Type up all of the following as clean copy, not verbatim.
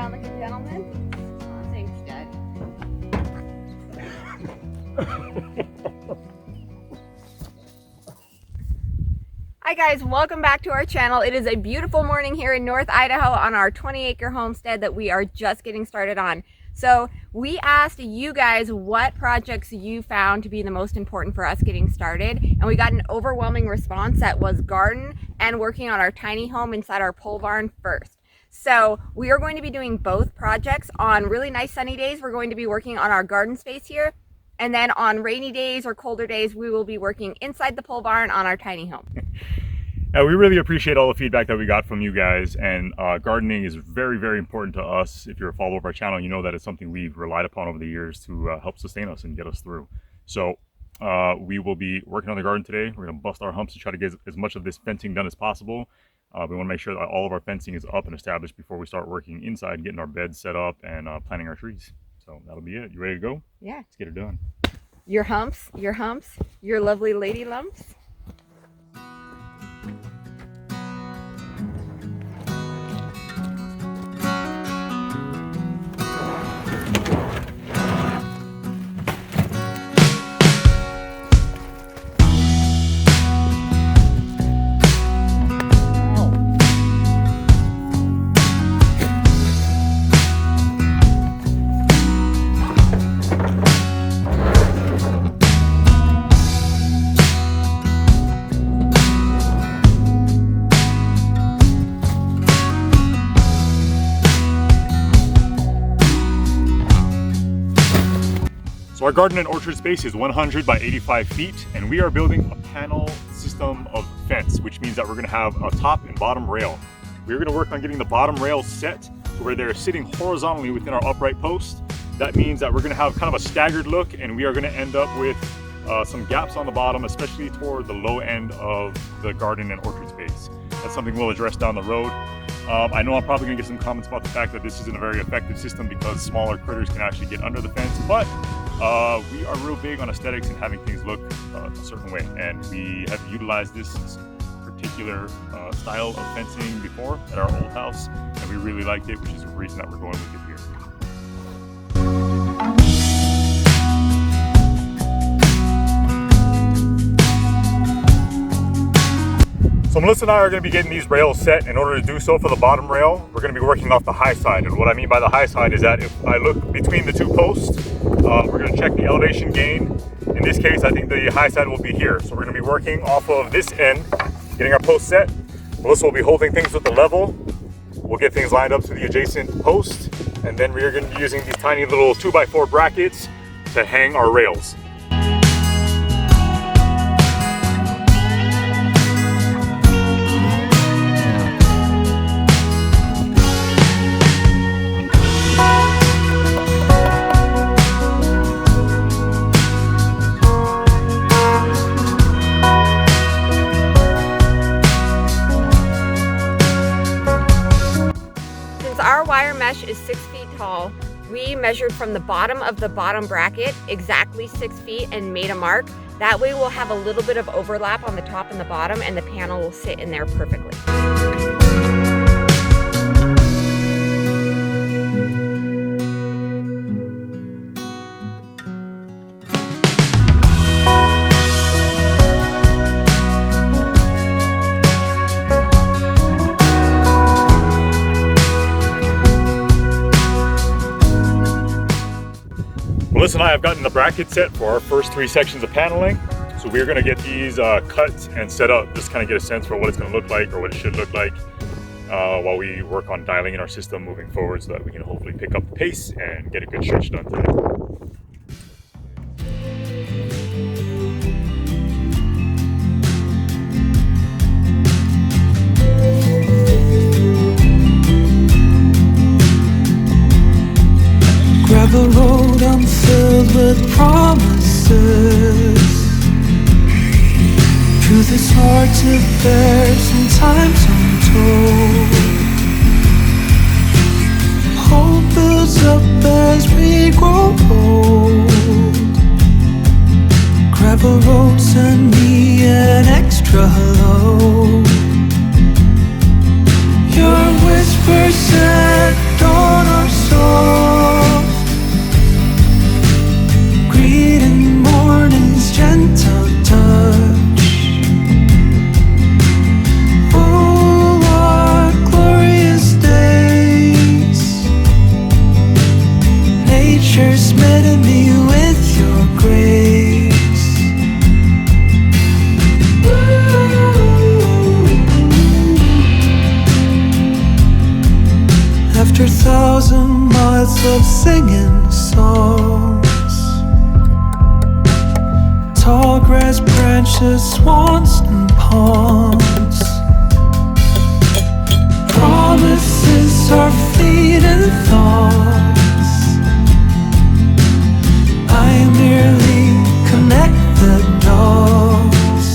sound like a gentleman? Oh, thanks, Dad. Hi guys, welcome back to our channel. It is a beautiful morning here in North Idaho on our 20-acre homestead that we are just getting started on. So we asked you guys what projects you found to be the most important for us getting started, and we got an overwhelming response that was garden and working on our tiny home inside our pole barn first. So we are going to be doing both projects. On really nice sunny days, we're going to be working on our garden space here, and then on rainy days or colder days, we will be working inside the pole barn on our tiny home. We really appreciate all the feedback that we got from you guys, and gardening is very, very important to us. If you're a follower of our channel, you know that it's something we've relied upon over the years to help sustain us and get us through. So we will be working on the garden today. We're going to bust our humps to try to get as much of this fencing done as possible. We want to make sure that all of our fencing is up and established before we start working inside, getting our beds set up and planting our trees. So that'll be it. You ready to go? Yeah. Let's get it done. Your humps, your lovely lady lumps. So our garden and orchard space is 100 by 85 feet, and we are building a panel system of fence, which means that we're gonna have a top and bottom rail. We're gonna work on getting the bottom rail set to where they're sitting horizontally within our upright post. That means that we're gonna have kind of a staggered look, and we are gonna end up with some gaps on the bottom, especially toward the low end of the garden and orchard space. That's something we'll address down the road. I know I'm probably gonna get some comments about the fact that this isn't a very effective system because smaller critters can actually get under the fence, but we are real big on aesthetics and having things look a certain way, and we have utilized this particular style of fencing before at our old house, and we really liked it, which is the reason that we're going with it here. So Melissa and I are going to be getting these rails set. In order to do so for the bottom rail, we're going to be working off the high side. And what I mean by the high side is that if I look between the two posts, we're going to check the elevation gain. In this case, I think the high side will be here. So we're going to be working off of this end, getting our post set. Melissa will be holding things with the level. We'll get things lined up to the adjacent post. And then we are going to be using these tiny little 2x4 brackets to hang our rails. Our wire mesh is 6 feet tall. We measured from the bottom of the bottom bracket exactly 6 feet and made a mark. That way we'll have a little bit of overlap on the top and the bottom, and the panel will sit in there perfectly. Melissa and I have gotten the bracket set for our first 3 sections of paneling. So we're gonna get these cut and set up, just kind of get a sense for what it's gonna look like or what it should look like while we work on dialing in our system moving forward so that we can hopefully pick up the pace and get a good stretch done today. Gravel road, I'm filled with promises. Truth is hard to bear, sometimes untold. Hope builds up as we grow old. Gravel road, send me an extra hello. Your whisper said, don't Nature's smitten me with your grace. After 1,000 miles of singing songs, tall grass branches, swans and ponds, promises are fleeting thoughts. I merely connect the dots.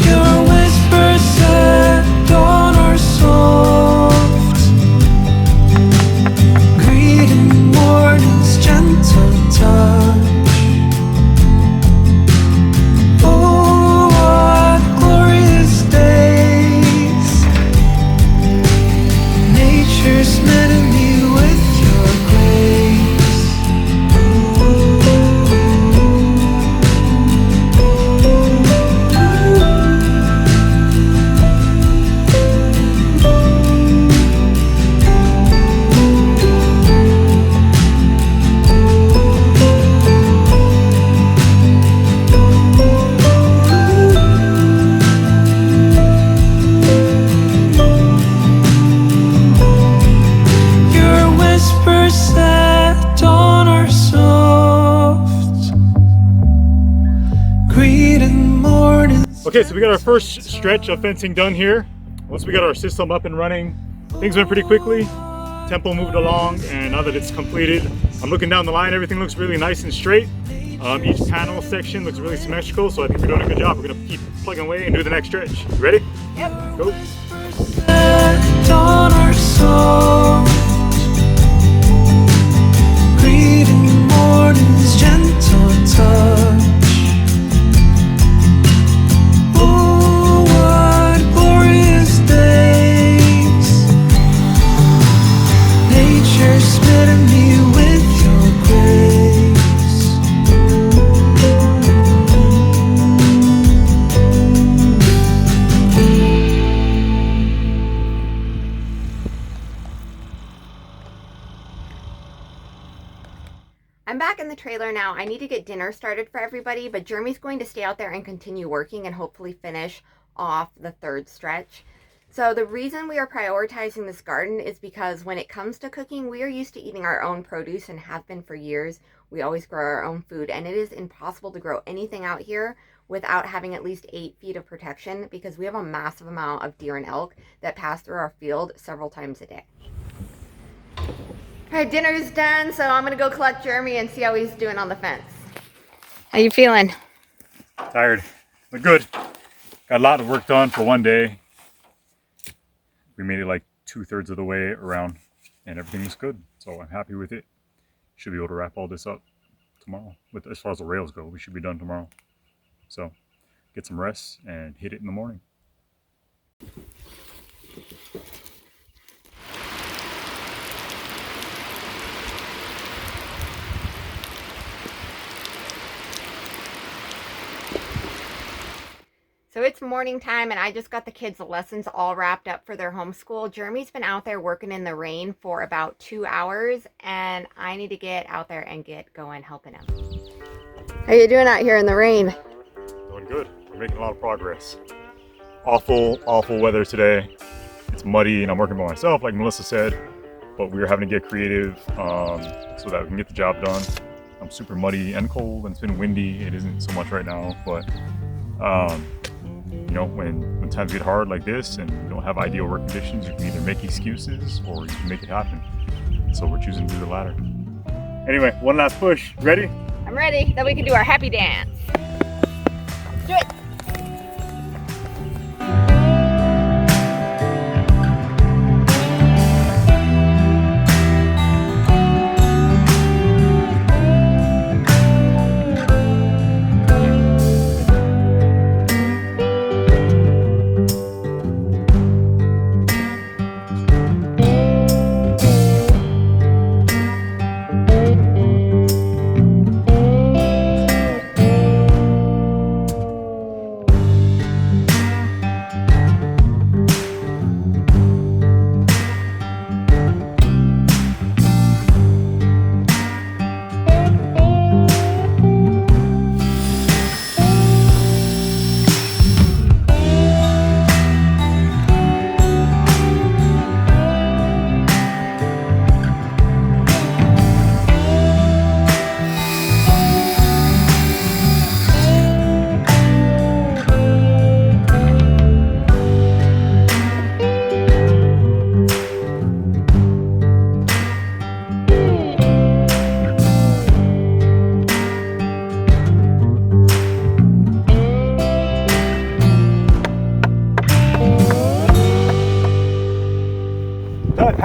Your whispers at dawn are soft, greeting morning's gentle touch. Oh, what glorious days! Nature's smitten me with your grace. Your whispers at dawn are soft, greeting morning. Okay, so we got our first stretch of fencing done here. Once we got our system up and running, things went pretty quickly. Tempo moved along, and now that it's completed, I'm looking down the line, everything looks really nice and straight. Each panel section looks really symmetrical, so I think we're doing a good job. We're gonna keep plugging away and do the next stretch. You ready? Yep. Go. At dawn are soft, greeting morning's gentle touch. Oh, what glorious days! Nature's smitten me with your grace. I'm back in the trailer now. I need to get dinner started for everybody, but Jeremy's going to stay out there and continue working and hopefully finish off the third stretch. So the reason we are prioritizing this garden is because when it comes to cooking, we are used to eating our own produce and have been for years. We always grow our own food, and it is impossible to grow anything out here without having at least 8 feet of protection because we have a massive amount of deer and elk that pass through our field several times a day. All right, dinner is done, so I'm gonna go collect Jeremy and see how he's doing on the fence. How you feeling? Tired, but good. Got a lot of work done for one day. We made it like 2/3 of the way around, and everything was good. So I'm happy with it. Should be able to wrap all this up tomorrow. With as far as the rails go, we should be done tomorrow. So get some rest and hit it in the morning. So it's morning time and I just got the kids' lessons all wrapped up for their homeschool. Jeremy's been out there working in the rain for about 2 hours and I need to get out there and get going helping him. How you doing out here in the rain? Doing good. We're making a lot of progress. Awful weather today. It's muddy and I'm working by myself like Melissa said, but we are having to get creative so that we can get the job done. I'm super muddy and cold and it's been windy. It isn't so much right now, but you know, when times get hard like this and you don't have ideal work conditions, you can either make excuses or you can make it happen. So we're choosing to do the latter. Anyway, one last push. Ready? I'm ready. Then we can do our happy dance. Do it.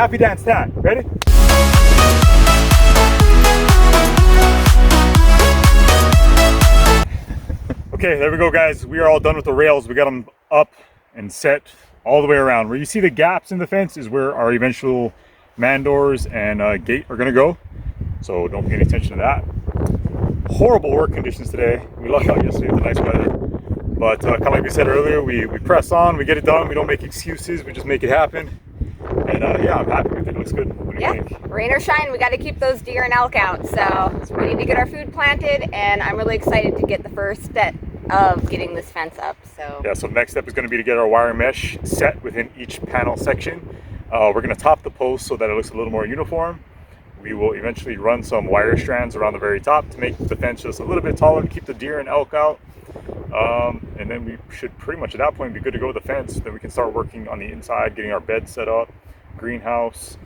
happy dance tag. Ready? Okay, there we go, guys. We are all done with the rails. We got them up and set all the way around. Where you see the gaps in the fence is where our eventual man doors and gate are gonna go. So don't pay any attention to that. Horrible work conditions today. We lucked out yesterday with the nice weather. But kind of like we said earlier, we press on, we get it done. We don't make excuses, we just make it happen. And yeah, I'm happy with it. It looks good. What do you think? Rain or shine, we got to keep those deer and elk out. So we need to get our food planted, and I'm really excited to get the first step of getting this fence up. So yeah, so the next step is going to be to get our wire mesh set within each panel section. We're going to top the post so that it looks a little more uniform. We will eventually run some wire strands around the very top to make the fence just a little bit taller to keep the deer and elk out. And then we should pretty much at that point be good to go with the fence. Then we can start working on the inside, getting our bed set up, greenhouse,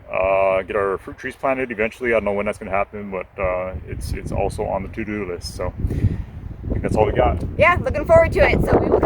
get our fruit trees planted eventually. I don't know when that's going to happen, but it's also on the to-do list. So I think that's all we got. yeah, looking forward to it. So we will